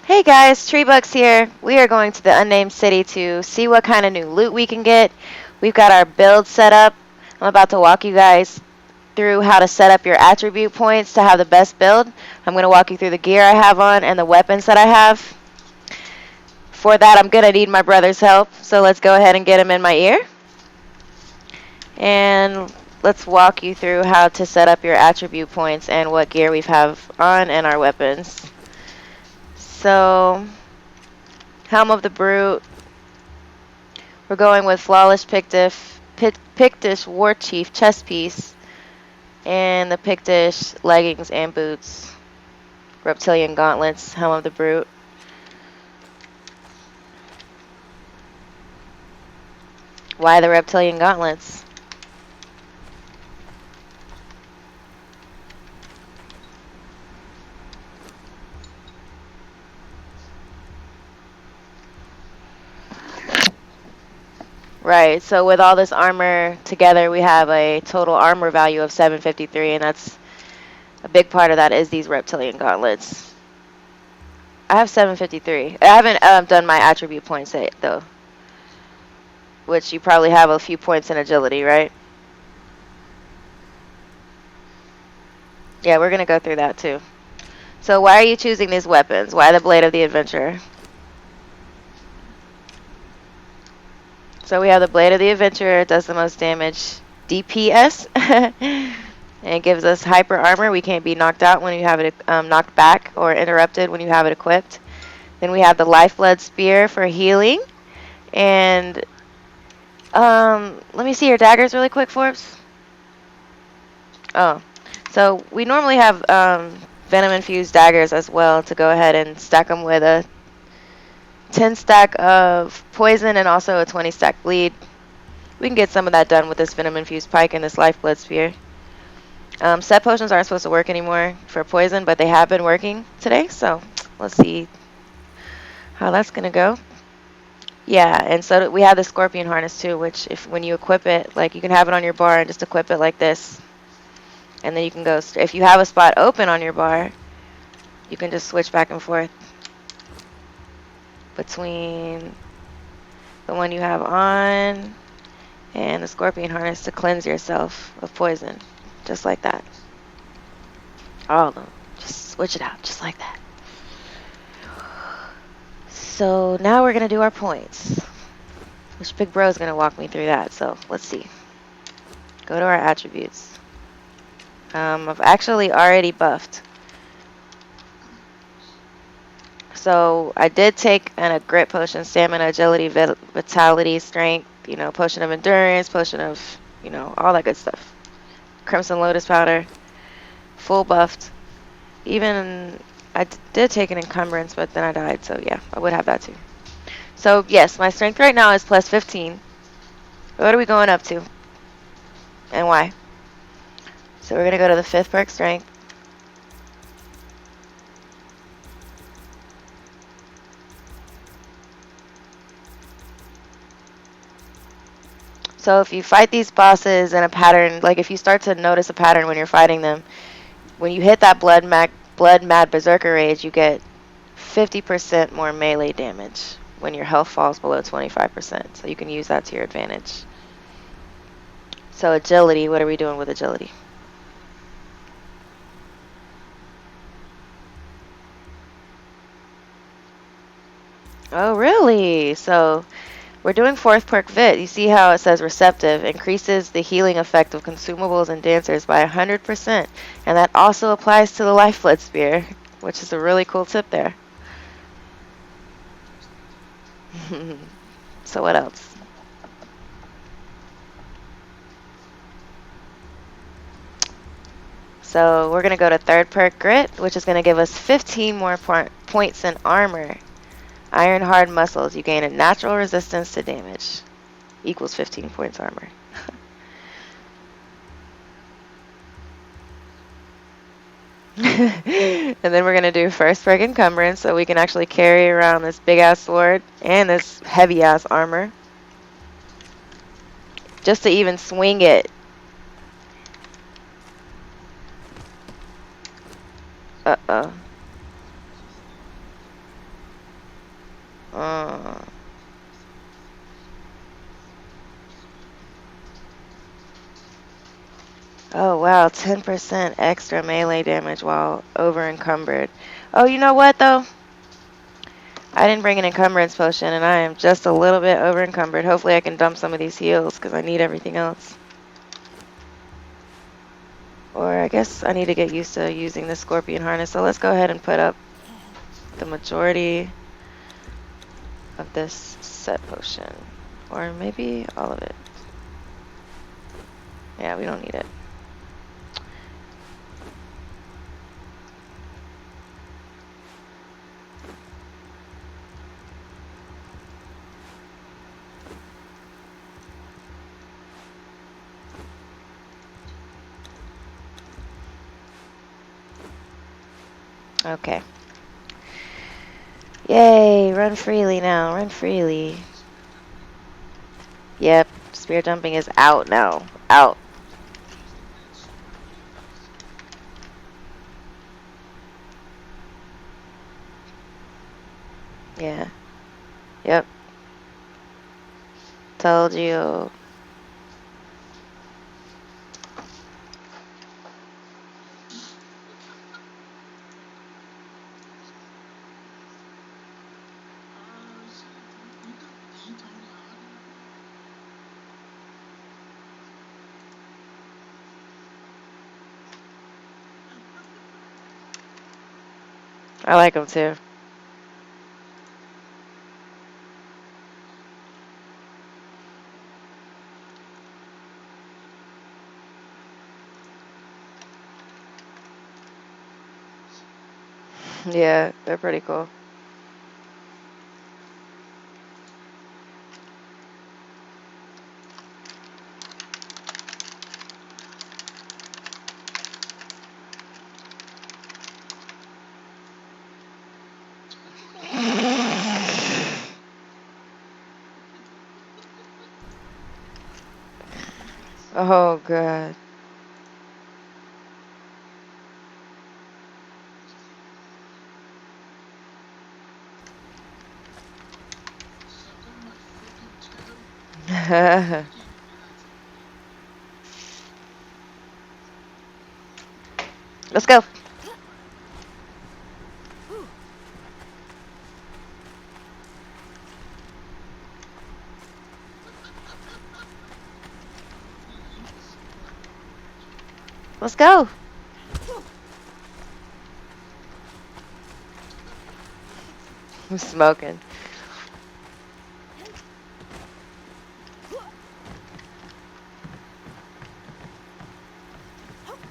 Hey guys, Treebugs here. We are going to the Unnamed City to see what kind of new loot we can get. We've got our build set up. I'm about to walk you guys through how to set up your attribute points to have the best build. I'm going to walk you through the gear I have on and the weapons that I have. For that, I'm going to need my brother's help. So let's go ahead and get him in my ear. And let's walk you through how to set up your attribute points and what gear we have on and our weapons. So, Helm of the Brute. We're going with Flawless Pictish War Chief chest piece and the Pictish leggings and boots. Reptilian gauntlets, Helm of the Brute. Why the Reptilian gauntlets? Right, so with all this armor together, we have a total armor value of 753, and that's a big part of that is these Reptilian gauntlets. I have 753. I haven't done my attribute points yet, though, which you probably have a few points in agility, right? Yeah, we're going to go through that, too. So why are you choosing these weapons? Why the Blade of the Adventurer? So we have the Blade of the Adventurer. It does the most damage. DPS. And it gives us hyper armor. We can't be knocked out when you have it knocked back or interrupted when you have it equipped. Then we have the lifeblood spear for healing. And let me see your daggers really quick, Forbes. Oh, so we normally have venom infused daggers as well to go ahead and stack them with a 10 stack of poison and also a 20 stack bleed. We can get some of that done with this venom infused pike and this lifeblood spear. Set potions aren't supposed to work anymore for poison, but they have been working today, so let's see how that's gonna go. Yeah, and so we have the scorpion harness too, which when you equip it, like you can have it on your bar and just equip it like this, and then you can go. If you have a spot open on your bar, you can just switch back and forth between the one you have on and the scorpion harness to cleanse yourself of poison, just like that. All of them. Just switch it out, just like that. So now we're going to do our points, which Big Bro is going to walk me through that. So let's see. Go to our attributes. I've actually already buffed. So I did take a grit potion, stamina, agility, vitality, strength, potion of endurance, potion of, all that good stuff. Crimson Lotus powder, full buffed. Even I did take an encumbrance, but then I died, so yeah, I would have that too. So yes, my strength right now is plus 15. What are we going up to? And why? So we're going to go to the 5th perk, strength. So if you fight these bosses in a pattern, like if you start to notice a pattern when you're fighting them, when you hit that blood mad berserker rage, you get 50% more melee damage when your health falls below 25%. So you can use that to your advantage. So agility, what are we doing with agility? Oh, really? So we're doing 4th perk Vit. You see how it says receptive. Increases the healing effect of consumables and dancers by 100%. And that also applies to the lifeblood spear, which is a really cool tip there. So what else? So we're going to go to 3rd perk Grit, which is going to give us 15 more points in armor. Iron hard muscles. You gain a natural resistance to damage. Equals 15 points armor. And then we're going to do 1st perk encumbrance, so we can actually carry around this big-ass sword and this heavy-ass armor. Just to even swing it. Uh-oh. Uh, oh wow, 10% extra melee damage while over encumbered. Oh, you know what though? I didn't bring an encumbrance potion, and I am just a little bit over encumbered. Hopefully I can dump some of these heals, because I need everything else. Or I guess I need to get used to using the scorpion harness, so let's go ahead and put up the majority of this set potion. Or maybe all of it. Yeah, we don't need it. Okay. Yay, run freely now, run freely. Yep, spear jumping is out now. Out. Yeah. Yep. Told you. I like them too. Yeah, they're pretty cool. Oh, God. Let's go. Let's go. I'm smoking.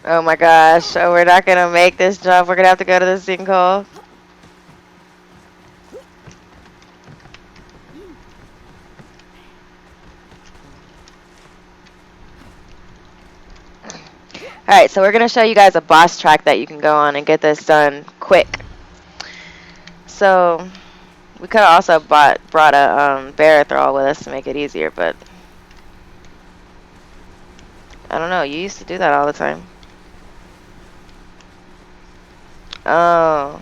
Oh my gosh. Oh, we're not gonna make this jump. We're gonna have to go to the sinkhole. Alright, so we're gonna show you guys a boss track that you can go on and get this done quick. So, we could have also brought a beserker with us to make it easier, but I don't know. You used to do that all the time. Oh.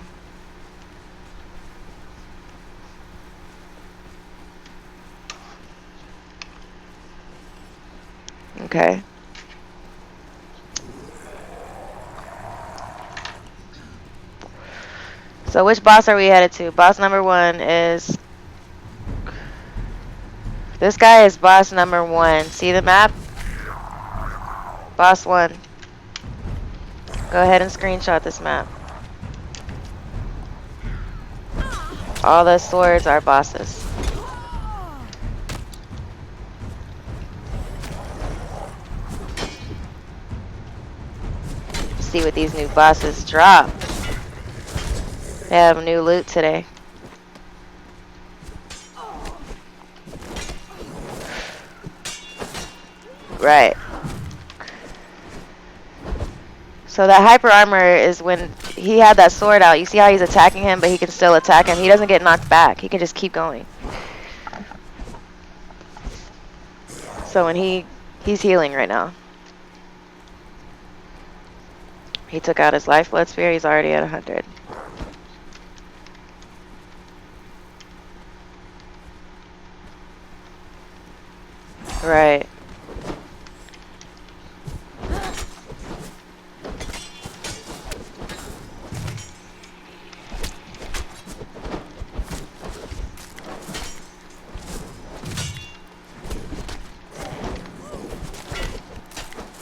Okay. So which boss are we headed to? Boss number 1 is... This guy is boss number 1. See the map? Boss 1. Go ahead and screenshot this map. All the swords are bosses. See what these new bosses drop. They have new loot today. Right. So that hyper armor is when he had that sword out. You see how he's attacking him, but he can still attack him. He doesn't get knocked back. He can just keep going. So when he's healing right now. He took out his lifeblood spear. He's already at 100. Right.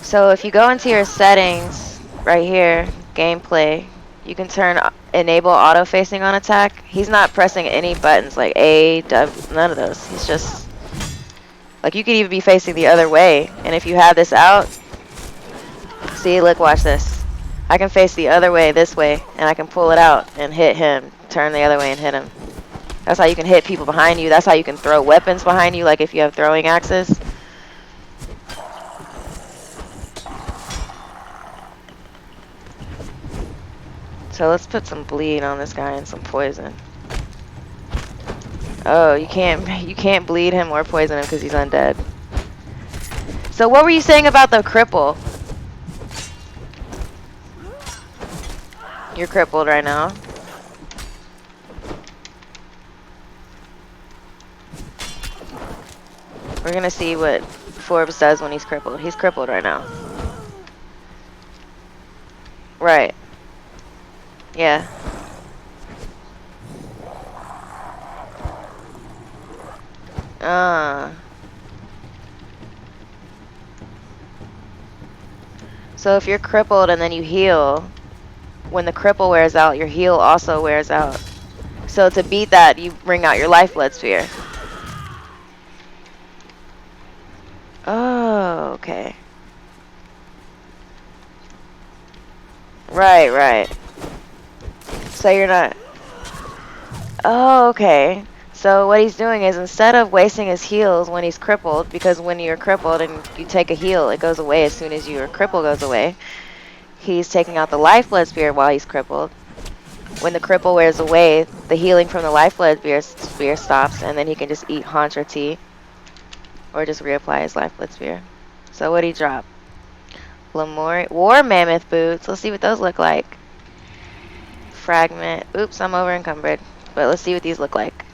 So if you go into your settings right here, gameplay, you can turn enable auto facing on attack. He's not pressing any buttons like A, W, none of those. He's just like, you could even be facing the other way. And if you have this out, see, look, watch this. I can face the other way, this way, and I can pull it out and hit him. Turn the other way and hit him. That's how you can hit people behind you. That's how you can throw weapons behind you, like if you have throwing axes. So let's put some bleed on this guy and some poison. Oh, you can't bleed him or poison him because he's undead. So what were you saying about the cripple? You're crippled right now. We're gonna see what Forbes does when he's crippled. He's crippled right now. Right. Yeah. So if you're crippled and then you heal, when the cripple wears out, your heal also wears out. So to beat that, you bring out your lifeblood sphere. Oh, okay. Right, right. So you're not... Oh, okay. So what he's doing is, instead of wasting his heals when he's crippled, because when you're crippled and you take a heal, it goes away as soon as your cripple goes away, he's taking out the lifeblood sphere while he's crippled. When the cripple wears away, the healing from the lifeblood sphere stops, and then he can just eat haunch or tea, or just reapply his lifeblood sphere. So what'd he drop? War mammoth boots. Let's see what those look like. Fragment. Oops, I'm over encumbered. But let's see what these look like.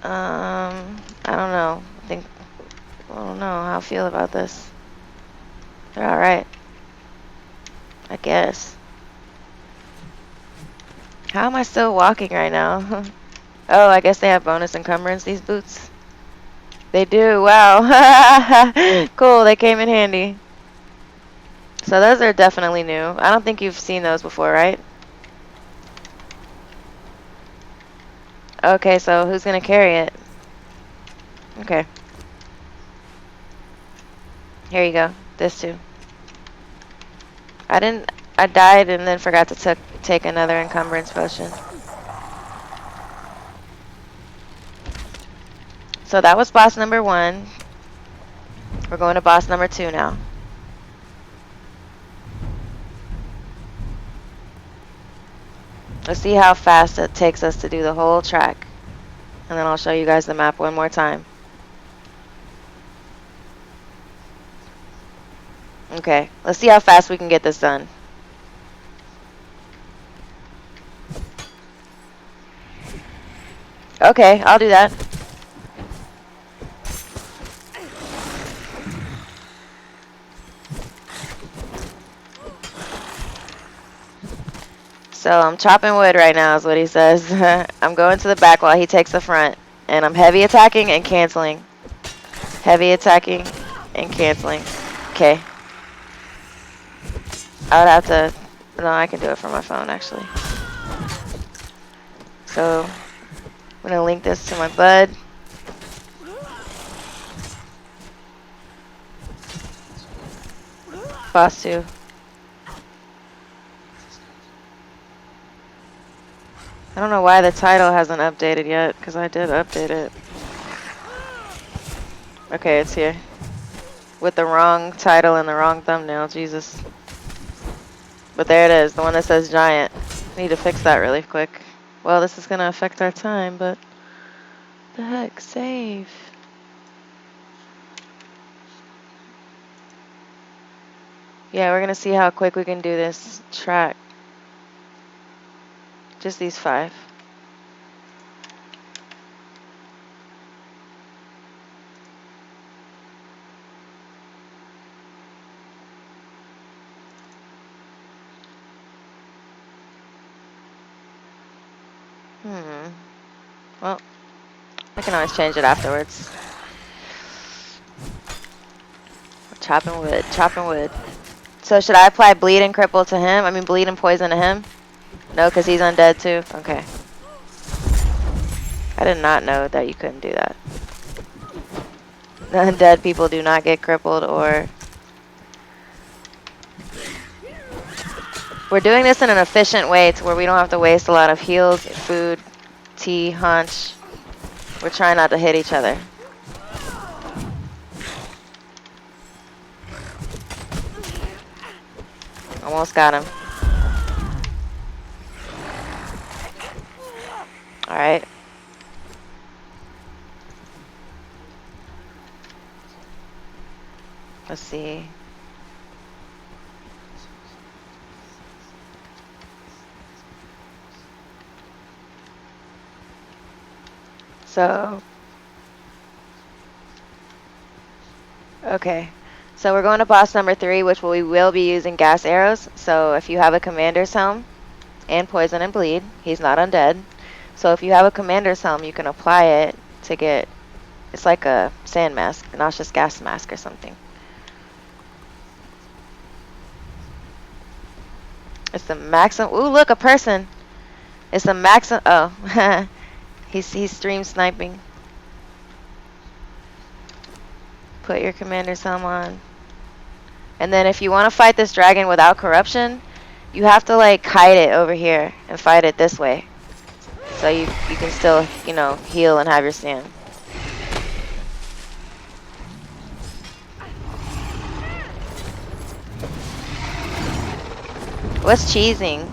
I don't know. I don't know how I feel about this. They're alright, I guess. How am I still walking right now? Oh, I guess they have bonus encumbrance, these boots. They do, wow. Cool, they came in handy. So those are definitely new. I don't think you've seen those before, right? Okay, so who's gonna carry it? Okay. Here you go. This too. I died and then forgot to take another encumbrance potion. So that was boss number 1. We're going to boss number 2 now. Let's see how fast it takes us to do the whole track. And then I'll show you guys the map one more time. Okay, let's see how fast we can get this done. Okay, I'll do that. So I'm chopping wood right now is what he says. I'm going to the back while he takes the front. And I'm heavy attacking and canceling. Heavy attacking and canceling. Okay. I would have to... No, I can do it from my phone actually. So I'm going to link this to my bud. Boss 2. I don't know why the title hasn't updated yet, because I did update it. Okay, it's here. With the wrong title and the wrong thumbnail, Jesus. But there it is, the one that says giant. Need to fix that really quick. Well, this is going to affect our time, but... The heck, save. Yeah, we're going to see how quick we can do this track. Just these 5. Well, I can always change it afterwards. Chopping wood, chopping wood. So should I apply bleed and cripple to him? I mean bleed and poison to him? No, because he's undead too? Okay. I did not know that you couldn't do that. The undead people do not get crippled or... We're doing this in an efficient way to where we don't have to waste a lot of heals, food, tea, hunch. We're trying not to hit each other. Almost got him. Alright. Let's see. So, okay. So we're going to boss number 3, which we will be using gas arrows. So if you have a commander's helm and poison and bleed, he's not undead. So if you have a commander's helm, you can apply it to get, it's like a sand mask, a noxious gas mask or something. It's the maximum, ooh look, a person. It's the maximum, oh, he's stream sniping. Put your commander's helm on. And then if you want to fight this dragon without corruption, you have to like hide it over here and fight it this way. So you can still, you know, heal and have your stand. What's cheesing?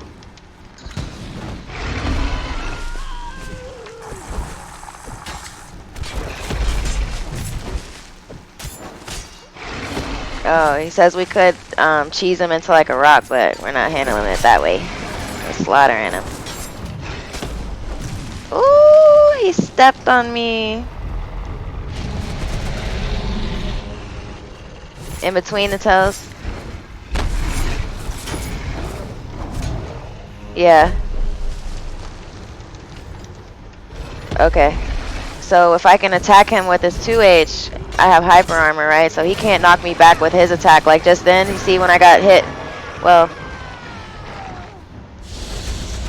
Oh, he says we could cheese him into like a rock, but we're not handling it that way. We're slaughtering him. Ooh, he stepped on me. In between the toes. Yeah. Okay. So if I can attack him with his 2H, I have Hyperarmor, right? So he can't knock me back with his attack like just then. You see when I got hit? Well,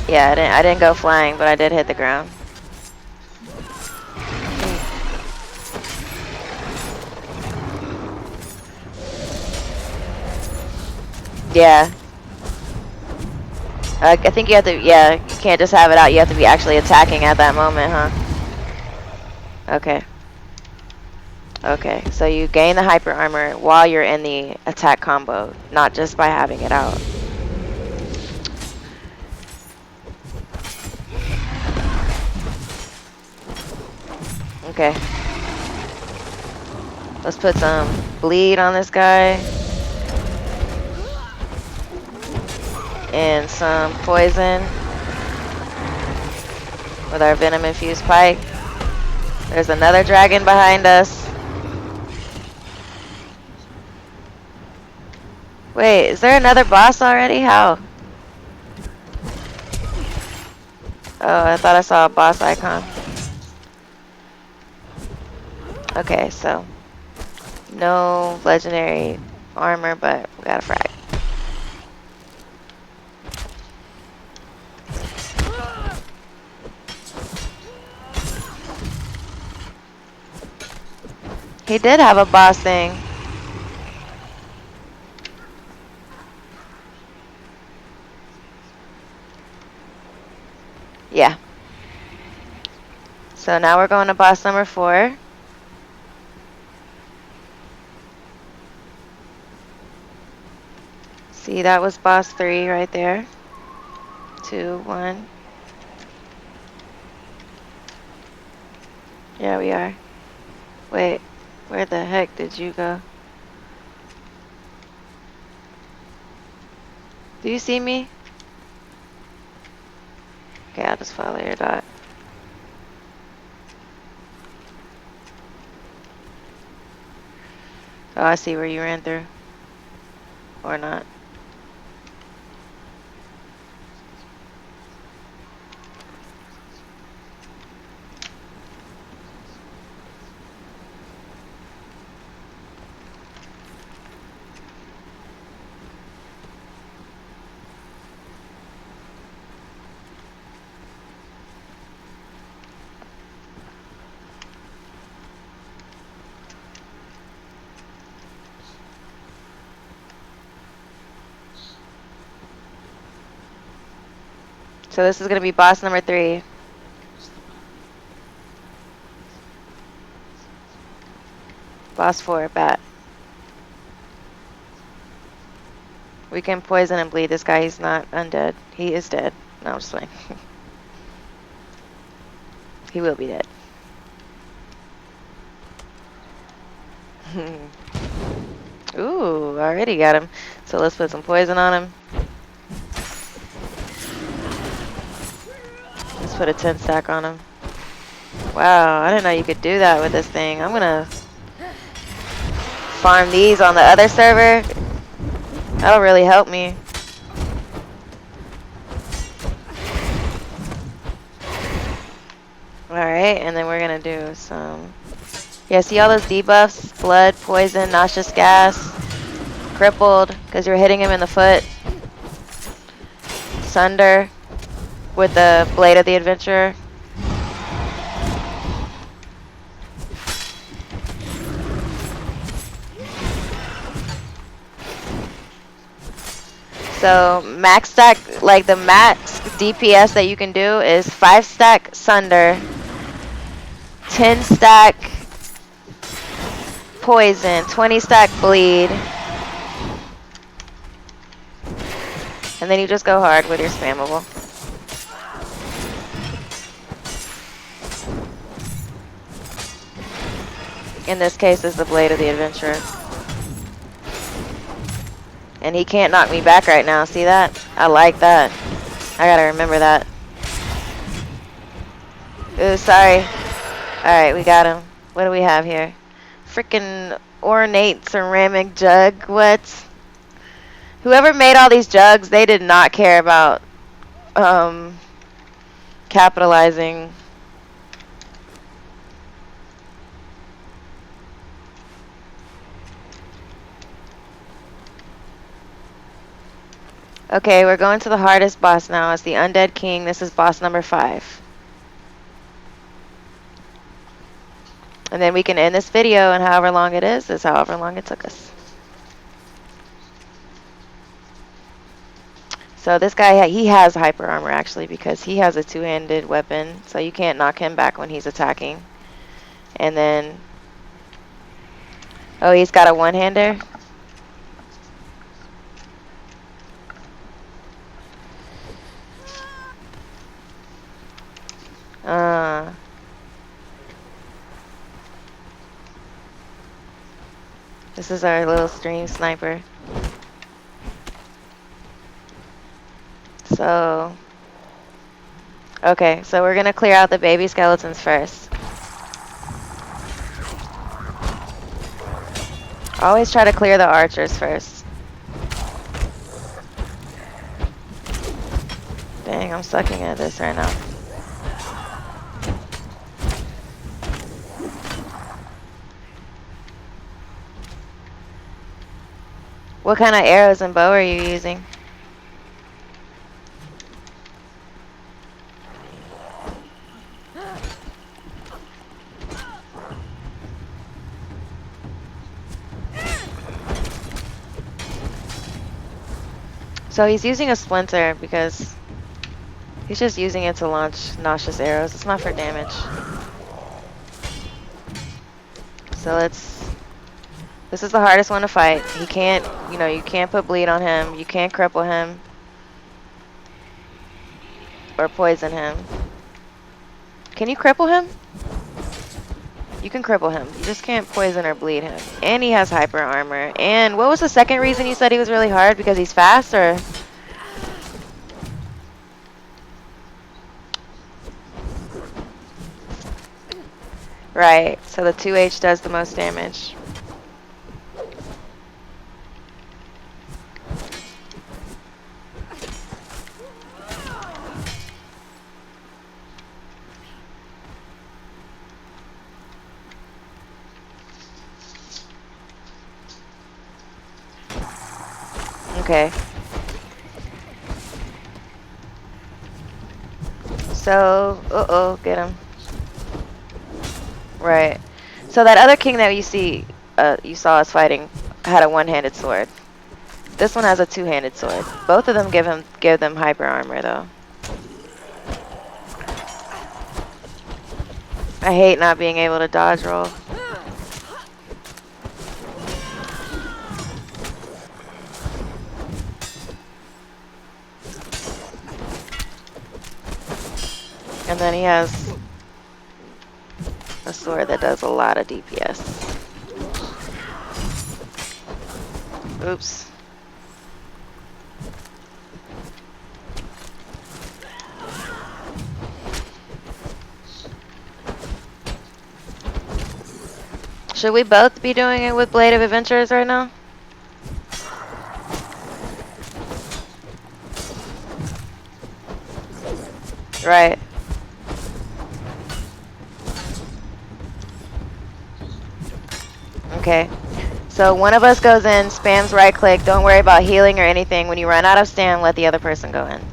yeah, I didn't go flying, but I did hit the ground. Yeah. I think you have to, yeah, you can't just have it out. You have to be actually attacking at that moment, huh? Okay. Okay, so you gain the hyper armor while you're in the attack combo, not just by having it out. Okay. Let's put some bleed on this guy. And some poison with our venom infused pike. There's another dragon behind us. Wait, is there another boss already? How? Oh, I thought I saw a boss icon. Okay, so no legendary armor, but we got a frag. He did have a boss thing. Yeah. So now we're going to boss number 4. See, that was boss 3 right there. 2, 1. Yeah, we are. Wait, where the heck did you go? Do you see me? Okay, I'll just follow your dot. Oh, I see where you ran through. Or not. So this is going to be boss number 3. Boss 4, bat. We can poison and bleed this guy. He's not undead. He is dead. No, I'm just playing. He will be dead. Ooh, already got him. So let's put some poison on him. Let's put a 10 stack on him. Wow, I didn't know you could do that with this thing. I'm gonna farm these on the other server. That'll really help me. Alright, and then we're gonna do some... Yeah, see all those debuffs? Blood, poison, nauseous gas, crippled, because you're hitting him in the foot. Sunder, with the Blade of the Adventurer. So max stack, like the max DPS that you can do is 5 stack Sunder, 10 stack Poison, 20 stack Bleed, and then you just go hard with your spammable. In this case is the Blade of the Adventurer. And he can't knock me back right now, see that? I like that. I gotta remember that. Ooh, sorry. Alright, we got him. What do we have here? Freaking ornate ceramic jug. What? Whoever made all these jugs, they did not care about capitalizing. Okay, we're going to the hardest boss now. It's the Undead King. This is boss number 5. And then we can end this video, and however long it is however long it took us. So this guy, he has Hyperarmor actually, because he has a 2-handed weapon, so you can't knock him back when he's attacking. And then, oh, he's got a 1-hander. This is our little stream sniper. So, okay, so we're gonna clear out the baby skeletons first. Always try to clear the archers first. Dang, I'm sucking at this right now. What kind of arrows and bow are you using? So he's using a splinter because he's just using it to launch nauseous arrows. It's not for damage. So this is the hardest one to fight. He can't, you can't put bleed on him. You can't cripple him or poison him. Can you cripple him? You can cripple him. You just can't poison or bleed him. And he has hyper armor. And what was the second reason you said he was really hard? Because he's fast, or? Right. So the 2H does the most damage. Okay. So, get him. Right. So that other king that you saw us fighting had a 1-handed sword. This one has a 2-handed sword. Both of them give them hyper armor though. I hate not being able to dodge roll. And then he has a sword that does a lot of DPS. Oops. Should we both be doing it with Blade of Adventures right now? Right. Okay. So one of us goes in, spams right click, don't worry about healing or anything. When you run out of stam, let the other person go in.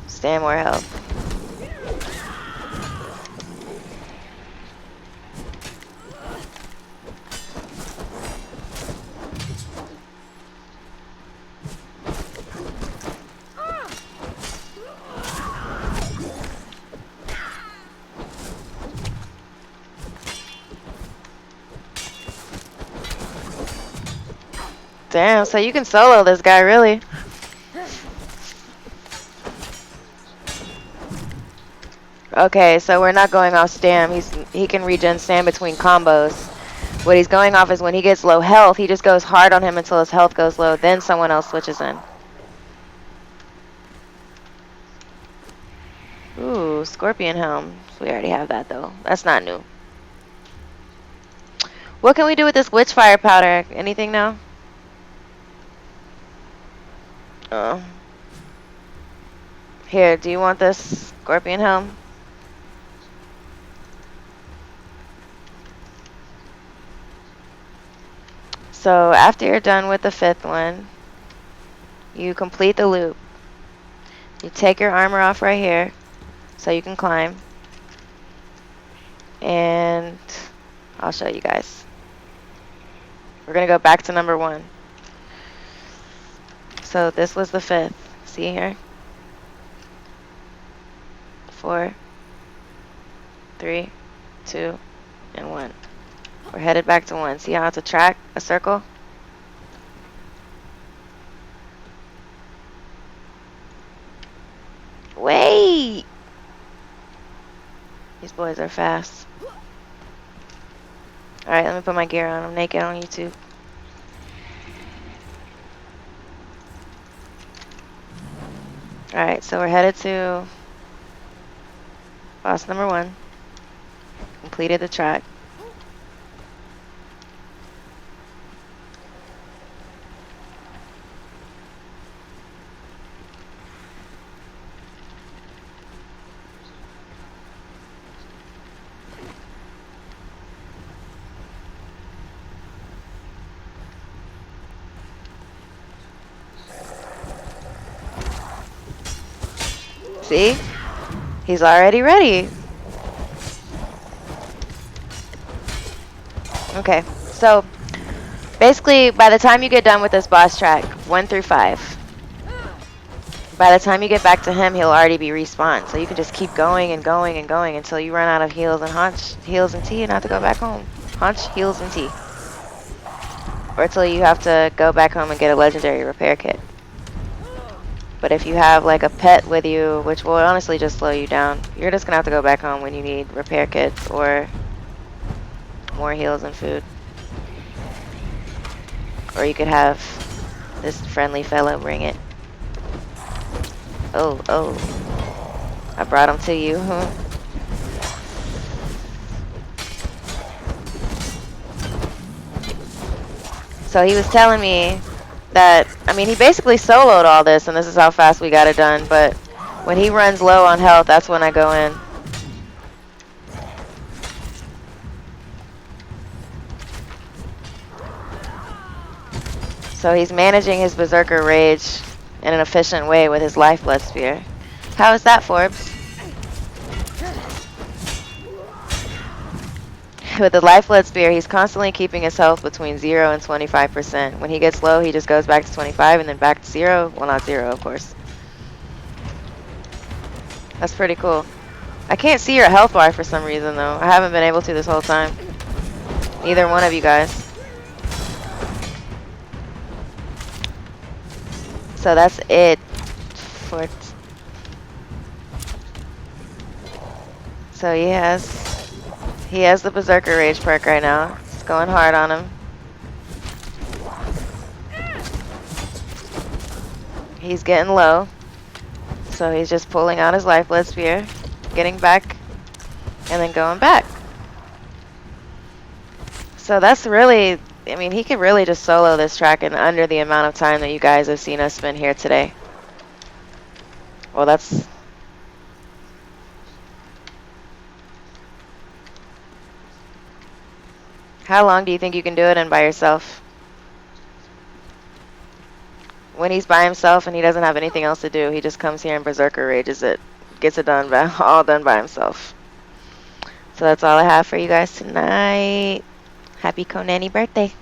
Stam or health. Damn, so you can solo this guy, really. Okay, so we're not going off stam. He can regen stam between combos. What he's going off is when he gets low health, he just goes hard on him until his health goes low, then someone else switches in. Ooh, Scorpion Helm. We already have that, though. That's not new. What can we do with this Witchfire powder? Anything now? Oh. Here, do you want this Scorpion Helm? So after you're done with the 5th one, you complete the loop. You take your armor off right here so you can climb. And I'll show you guys. We're going to go back to number 1. So this was the 5th. See here? 4, 3, 2, and 1. We're headed back to 1. See how it's a circle? Wait! These boys are fast. Alright, let me put my gear on. I'm naked on YouTube. Alright, so we're headed to boss number 1. Completed the track. See? He's already ready. Okay, so basically by the time you get done with this boss track, 1 through 5, by the time you get back to him, he'll already be respawned. So you can just keep going and going and going until you run out of heals and heals and tea and have to go back home. Haunch, heals, and tea. Or until you have to go back home and get a legendary repair kit. But if you have like a pet with you, which will honestly just slow you down, you're just gonna have to go back home when you need repair kits or more heals and food. Or you could have this friendly fellow bring it. Oh, I brought him to you, huh? So he was telling me that, I mean, he basically soloed all this, and this is how fast we got it done, but when he runs low on health, that's when I go in. So he's managing his Berserker Rage in an efficient way with his lifeblood spear. How is that, Forbes? With the lifeblood spear, he's constantly keeping his health between 0 and 25%. When he gets low, he just goes back to 25 and then back to 0. Well, not 0, of course. That's pretty cool. I can't see your health bar for some reason, though. I haven't been able to this whole time. Neither one of you guys. So that's it for... So he has the Berserker Rage perk right now. It's going hard on him. He's getting low. So he's just pulling out his lifeblood spear, getting back, and then going back. So that's really, I mean, he could really just solo this track in under the amount of time that you guys have seen us spend here today. Well, that's... How long do you think you can do it in by yourself? When he's by himself and he doesn't have anything else to do, he just comes here and Berserker Rages it. Gets it done by, all done by himself. So that's all I have for you guys tonight. Happy Conan birthday.